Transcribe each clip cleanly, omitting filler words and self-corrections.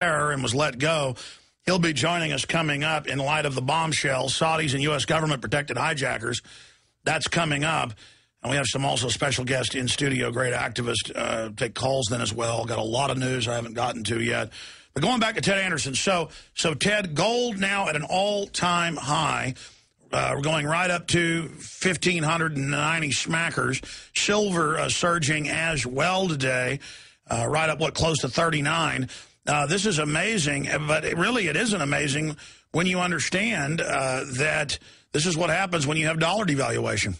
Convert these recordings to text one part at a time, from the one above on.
and was let go. He'll be joining us coming up in light of the bombshell, Saudis and U.S. government-protected hijackers. That's coming up. And we have some also special guest in studio, great activist, take calls then as well. Got a lot of news I haven't gotten to yet. But going back to Ted Anderson, so Ted, gold now at an all-time high. We're going right up to 1,590 smackers. Silver surging as well today, right up, close to 39. This is amazing, but it isn't amazing when you understand that this is what happens when you have dollar devaluation.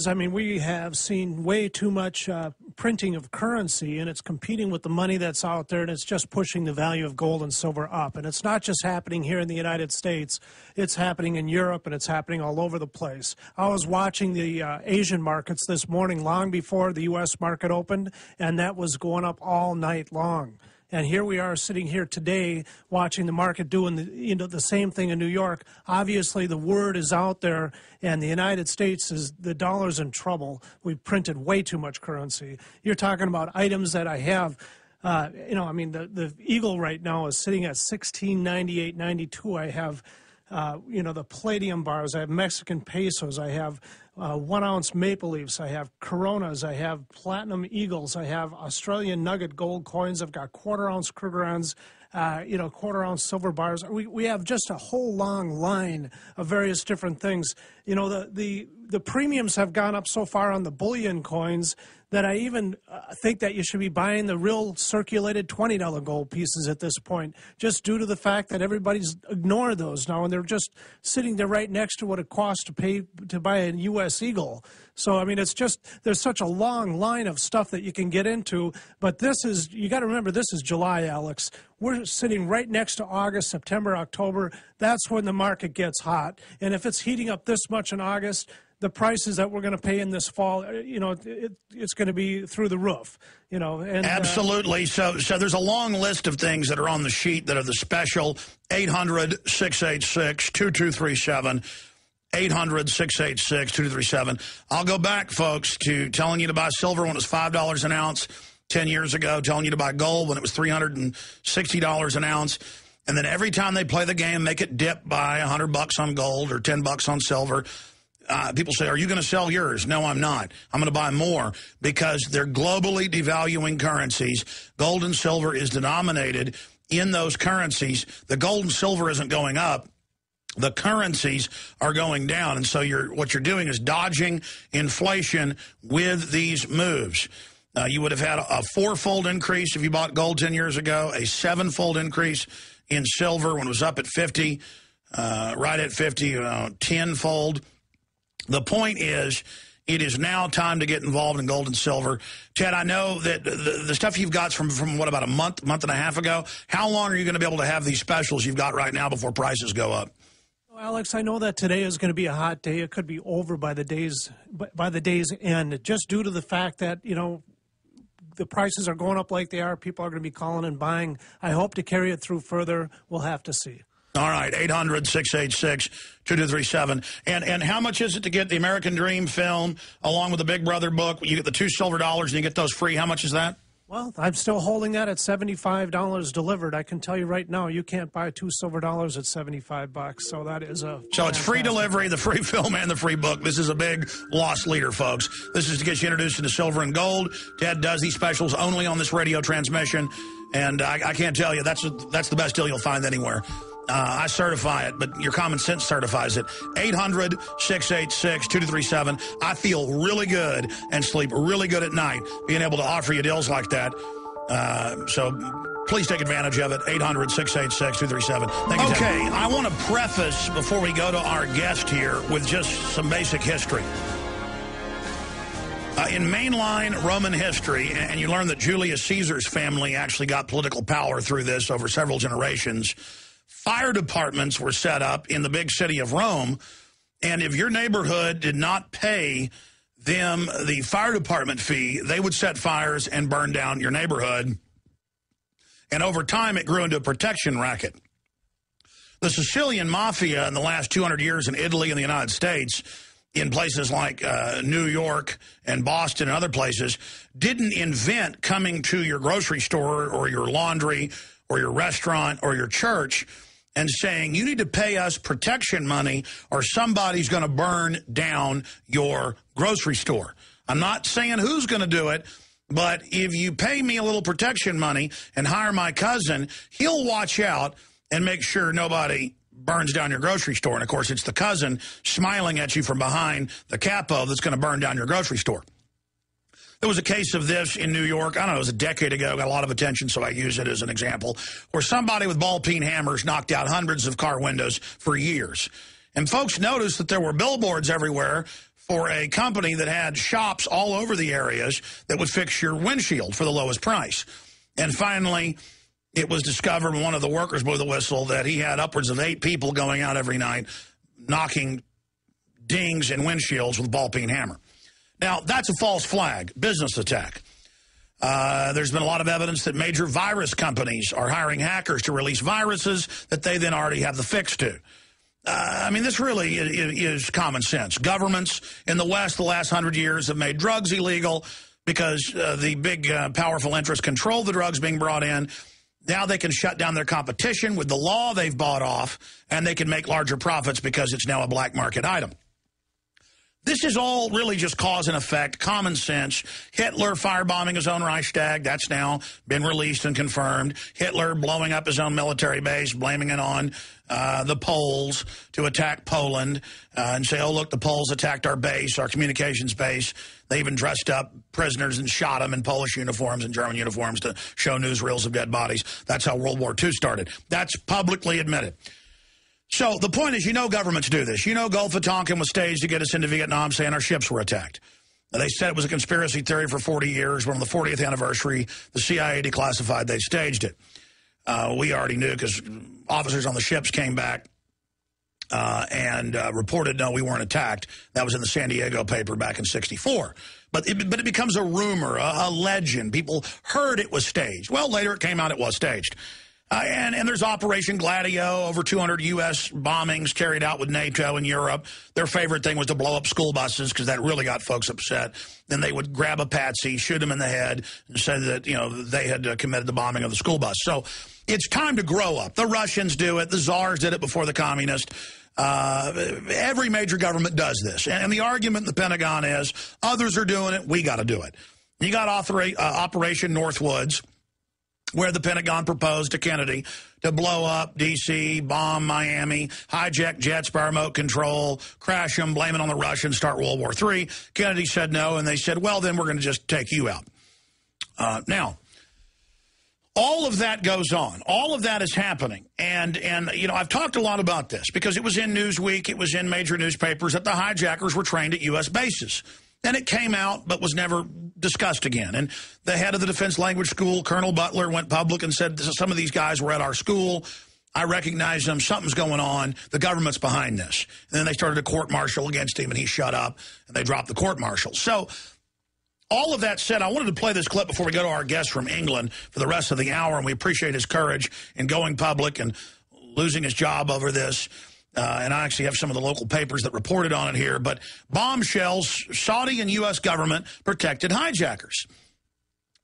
I mean, we have seen way too much printing of currency, and it's competing with the money that's out there, and it's just pushing the value of gold and silver up. And it's not just happening here in the United States. It's happening in Europe, and it's happening all over the place. I was watching the Asian markets this morning long before the U.S. market opened, and that was going up all night long. And here we are sitting here today watching the market doing the same thing in New York. Obviously, the word is out there, and the United States the dollar's in trouble. We've printed way too much currency. You're talking about items that I have. The Eagle right now is sitting at $16.98.92. I have, the palladium bars. I have Mexican pesos. I have 1 ounce maple leafs. I have Coronas. I have platinum eagles. I have Australian nugget gold coins. I've got 1/4 ounce Krugerrands, 1/4 ounce silver bars. We have just a whole long line of various different things. The premiums have gone up so far on the bullion coins that I even think that you should be buying the real circulated $20 gold pieces at this point, just due to the fact that everybody's ignored those now, and they're just sitting there right next to what it costs to buy a U.S. Eagle. So, I mean, it's just, there's such a long line of stuff that you can get into, but you got to remember, this is July, Alex. We're sitting right next to August, September, October. That's when the market gets hot. And if it's heating up this much in August, the prices that we're going to pay in this fall, it's going to be through the roof, And, absolutely. So there's a long list of things that are on the sheet that are the special 800-686-2237. 800-686-2237. I'll go back, folks, to telling you to buy silver when it was $5 an ounce 10 years ago, telling you to buy gold when it was $360 an ounce. And then every time they play the game, make it dip by $100 on gold or $10 on silver. People say, are you going to sell yours? No, I'm not. I'm going to buy more because they're globally devaluing currencies. Gold and silver is denominated in those currencies. The gold and silver isn't going up. The currencies are going down. And so what you're doing is dodging inflation with these moves. You would have had a 4-fold increase if you bought gold 10 years ago, a 7-fold increase in silver when it was up at 50, right at 50, 10-fold. The point is, it is now time to get involved in gold and silver. Ted, I know that the stuff you've got from what, about a month and a half ago, how long are you going to be able to have these specials you've got right now before prices go up? Alex, I know that today is going to be a hot day. It could be over by the day's end, just due to the fact that, the prices are going up like they are. People are going to be calling and buying. I hope to carry it through further. We'll have to see. All right, 800-686-2237. And how much is it to get the American Dream film along with the Big Brother book? You get the $2 silver and you get those free. How much is that? Well, I'm still holding that at $75 delivered. I can tell you right now, you can't buy $2 silver at $75. So that is a... So it's free delivery, the free film, and the free book. This is a big loss leader, folks. This is to get you introduced into silver and gold. Ted does these specials only on this radio transmission. And I can't tell you, that's the best deal you'll find anywhere. I certify it, but your common sense certifies it. 800-686-2237. I feel really good and sleep really good at night being able to offer you deals like that. So please take advantage of it. 800-686-2237. Thank you, okay, Ted. I want to preface, before we go to our guest here, with just some basic history. In mainline Roman history, and you learn that Julius Caesar's family actually got political power through this over several generations, fire departments were set up in the big city of Rome, and if your neighborhood did not pay them the fire department fee, they would set fires and burn down your neighborhood. And over time, it grew into a protection racket. The Sicilian mafia in the last 200 years in Italy and the United States, in places like New York and Boston and other places, didn't invent coming to your grocery store or your laundry or your restaurant or your church and saying, you need to pay us protection money or somebody's going to burn down your grocery store. I'm not saying who's going to do it, but if you pay me a little protection money and hire my cousin, he'll watch out and make sure nobody burns down your grocery store. And, of course, it's the cousin smiling at you from behind the capo that's going to burn down your grocery store. There was a case of this in New York, I don't know, it was a decade ago, got a lot of attention, so I use it as an example, where somebody with ball-peen hammers knocked out hundreds of car windows for years. And folks noticed that there were billboards everywhere for a company that had shops all over the areas that would fix your windshield for the lowest price. And finally, it was discovered when one of the workers blew the whistle that he had upwards of 8 people going out every night knocking dings in windshields with a ball-peen hammer. Now, that's a false flag, business attack. There's been a lot of evidence that major virus companies are hiring hackers to release viruses that they then already have the fix to. I mean, this really is common sense. Governments in the West the last 100 years have made drugs illegal because the big powerful interests control the drugs being brought in. Now they can shut down their competition with the law they've bought off, and they can make larger profits because it's now a black market item. This is all really just cause and effect, common sense. Hitler firebombing his own Reichstag, that's now been released and confirmed. Hitler blowing up his own military base, blaming it on the Poles to attack Poland and say, oh, look, the Poles attacked our base, our communications base. They even dressed up prisoners and shot them in Polish uniforms and German uniforms to show newsreels of dead bodies. That's how World War II started. That's publicly admitted. So the point is, you know governments do this. You know Gulf of Tonkin was staged to get us into Vietnam saying our ships were attacked. They said it was a conspiracy theory for 40 years. But on the 40th anniversary, the CIA declassified they staged it. We already knew because officers on the ships came back and reported, no, we weren't attacked. That was in the San Diego paper back in '64. But it becomes a rumor, a legend. People heard it was staged. Well, later it came out it was staged. And there's Operation Gladio, over 200 U.S. bombings carried out with NATO in Europe. Their favorite thing was to blow up school buses because that really got folks upset. Then they would grab a patsy, shoot him in the head, and say that, you know, they had committed the bombing of the school bus. So it's time to grow up. The Russians do it. The czars did it before the communists. Every major government does this. And the argument in the Pentagon is others are doing it, we got to do it. You got Operation Northwoods, where the Pentagon proposed to Kennedy to blow up D.C., bomb Miami, hijack jets by remote control, crash them, blame it on the Russians, start World War III. Kennedy said no, and they said, well, then we're going to just take you out. Now, all of that goes on. All of that is happening. And you know, I've talked a lot about this because it was in Newsweek, it was in major newspapers that the hijackers were trained at U.S. bases. And it came out but was never discussed again. And the head of the Defense Language School, Colonel Butler, went public and said, some of these guys were at our school. I recognize them. Something's going on. The government's behind this. And then they started a court-martial against him, and he shut up, and they dropped the court-martial. So all of that said, I wanted to play this clip before we go to our guest from England for the rest of the hour, and we appreciate his courage in going public and losing his job over this. And I actually have some of the local papers that reported on it here. But bombshells, Saudi and U.S. government protected hijackers.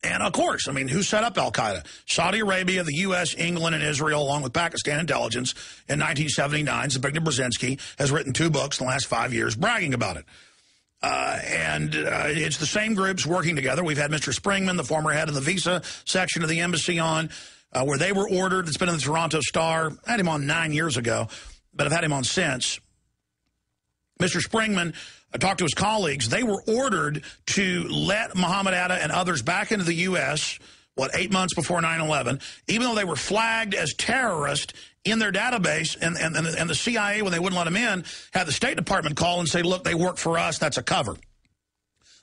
And, of course, I mean, who set up al-Qaeda? Saudi Arabia, the U.S., England, and Israel, along with Pakistan intelligence in 1979. Zbigniew Brzezinski has written 2 books in the last 5 years bragging about it. And it's the same groups working together. We've had Mr. Springman, the former head of the visa section of the embassy, on, where they were ordered. It's been in the Toronto Star. I had him on 9 years ago, but I've had him on since. Mr. Springman talked to his colleagues. They were ordered to let Mohammed Atta and others back into the U.S., 8 months before 9/11, even though they were flagged as terrorists in their database, and the CIA, when they wouldn't let them in, had the State Department call and say, look, they work for us, that's a cover.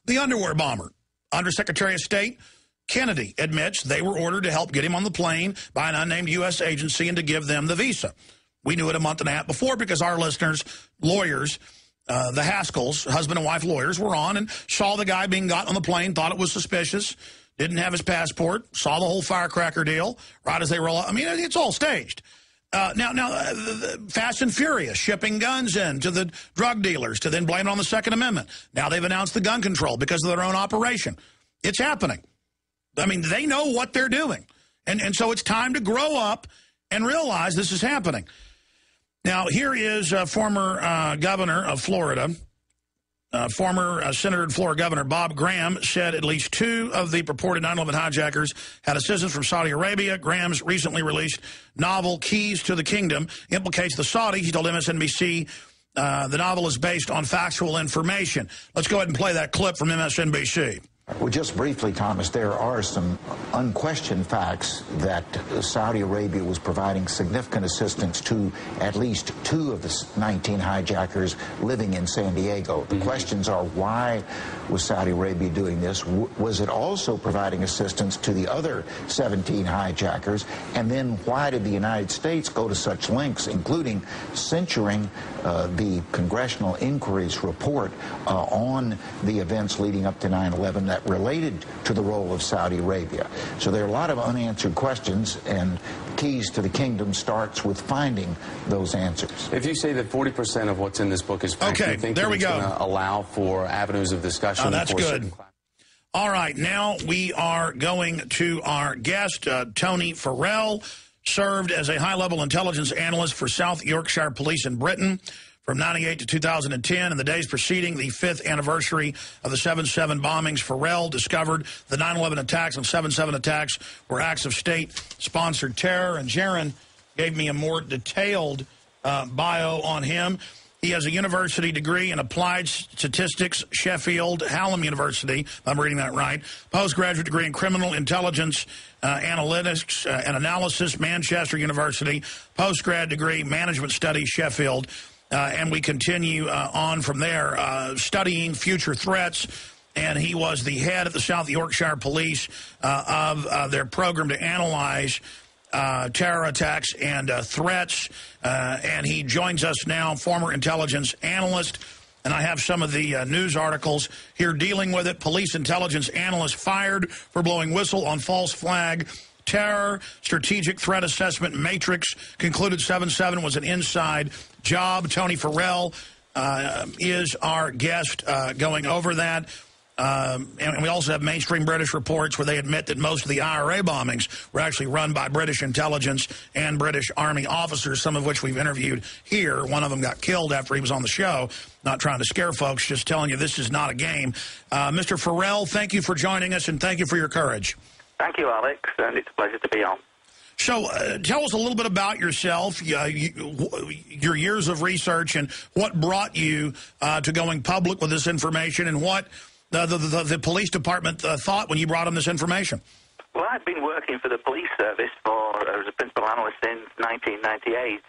The underwear bomber, Undersecretary of State Kennedy, admits they were ordered to help get him on the plane by an unnamed U.S. agency and to give them the visa. We knew it a month and a half before because our listeners, lawyers, the Haskells, husband and wife lawyers, were on and saw the guy being got on the plane, thought it was suspicious, didn't have his passport, saw the whole firecracker deal right as they roll out. I mean, it's all staged. Fast and Furious, shipping guns in to the drug dealers to then blame it on the Second Amendment. Now they've announced the gun control because of their own operation. It's happening. I mean, they know what they're doing. And so it's time to grow up and realize this is happening. Now, here is former governor of Florida, former Senator and Florida Governor Bob Graham said at least 2 of the purported 9/11 hijackers had assistance from Saudi Arabia. Graham's recently released novel, Keys to the Kingdom, implicates the Saudis. He told MSNBC the novel is based on factual information. Let's go ahead and play that clip from MSNBC. Well, just briefly, Thomas, there are some unquestioned facts that Saudi Arabia was providing significant assistance to at least 2 of the 19 hijackers living in San Diego. The questions are, why was Saudi Arabia doing this? Was it also providing assistance to the other 17 hijackers? And then why did the United States go to such lengths, including censuring the Congressional Inquiry's report on the events leading up to 9/11 that related to the role of Saudi Arabia? So there are a lot of unanswered questions, and Keys to the Kingdom starts with finding those answers. If you say that 40% of what's in this book is fact, okay, you think there we it's go. going to allow for avenues of discussion? Oh, that's good. All right, now we are going to our guest, Tony Farrell, served as a high-level intelligence analyst for South Yorkshire Police in Britain from 98 to 2010. In the days preceding the 5th anniversary of the 7/7 bombings, Farrell discovered the 9/11 attacks and 7/7 attacks were acts of state-sponsored terror. And Jaron gave me a more detailed bio on him. He has a university degree in applied statistics, Sheffield Hallam University, if I'm reading that right. Postgraduate degree in criminal intelligence analytics and analysis, Manchester University. Postgrad degree, management studies, Sheffield. And we continue on from there, studying future threats. And he was the head of the South Yorkshire Police of their program to analyze terror attacks and threats. And he joins us now, former intelligence analyst. And I have some of the news articles here dealing with it. Police intelligence analyst fired for blowing whistle on false flag terror. Strategic threat assessment matrix concluded 7/7 was an inside job. Tony Farrell is our guest going over that. And we also have mainstream British reports where they admit that most of the IRA bombings were actually run by British intelligence and British Army officers, some of which we've interviewed here. One of them got killed after he was on the show. Not trying to scare folks, just telling you this is not a game. Mr. Farrell, thank you for joining us, and thank you for your courage. Thank you, Alex, and it's a pleasure to be on. So tell us a little bit about yourself, your years of research, and what brought you to going public with this information, and what the police department thought when you brought them this information. Well, I've been working for the police service as a principal analyst since 1998,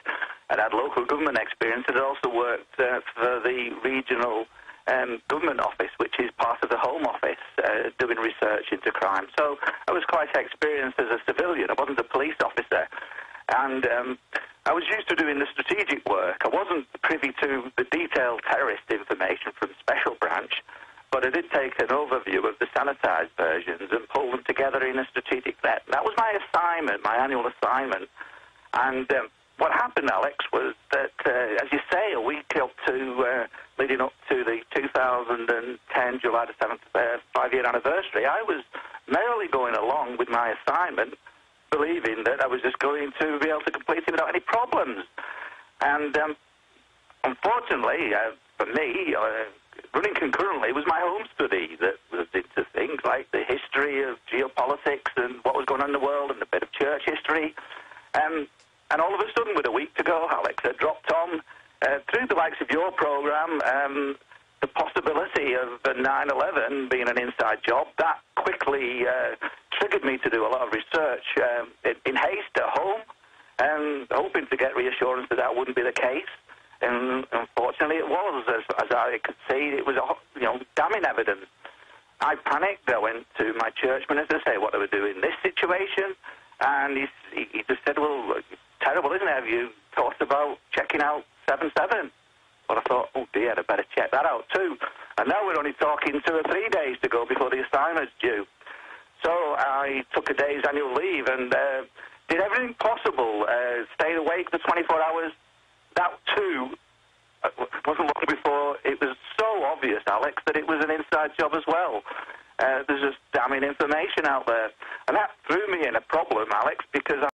and had local government experience, and also worked for the regional government office, which is part of the Home Office, doing research into crime. So I was quite experienced as a civilian. I wasn't a police officer. And I was used to doing the strategic work. I wasn't privy to the detailed terrorist information from Special Branch, but I did take an overview of the sanitized versions and pull them together in a strategic threat. That was my assignment, my annual assignment. And what happened, Alex, was that, as you say, a week up to leading up to the 2010 July the 7th 5-year anniversary, I was merrily going along with my assignment, believing that I was just going to be able to complete it without any problems. And unfortunately, for me, running concurrently was my home study that was into things like the history of geopolitics and what was going on in the world and a bit of church history. And all of a sudden, with a week to go, Alex, I dropped on, through the likes of your program, the possibility of 9/11 being an inside job. That quickly triggered me to do a lot of research in haste at home, hoping to get reassurance that that wouldn't be the case. And unfortunately, it was. As I could see, it was damning evidence. I panicked. I went to my church minister to say what I would do in this situation, and he just said, "Well, it's terrible, isn't it? Have you thought about checking out 7/7?" But I thought, oh dear, I better check that out too. And now we're only talking 2 or 3 days to go before the assignment's due. So I took a day's annual leave and did everything possible, stayed awake for 24 hours. That too wasn't long before it was so obvious, Alex, that it was an inside job as well. There's just damning information out there. And that threw me in a problem, Alex, because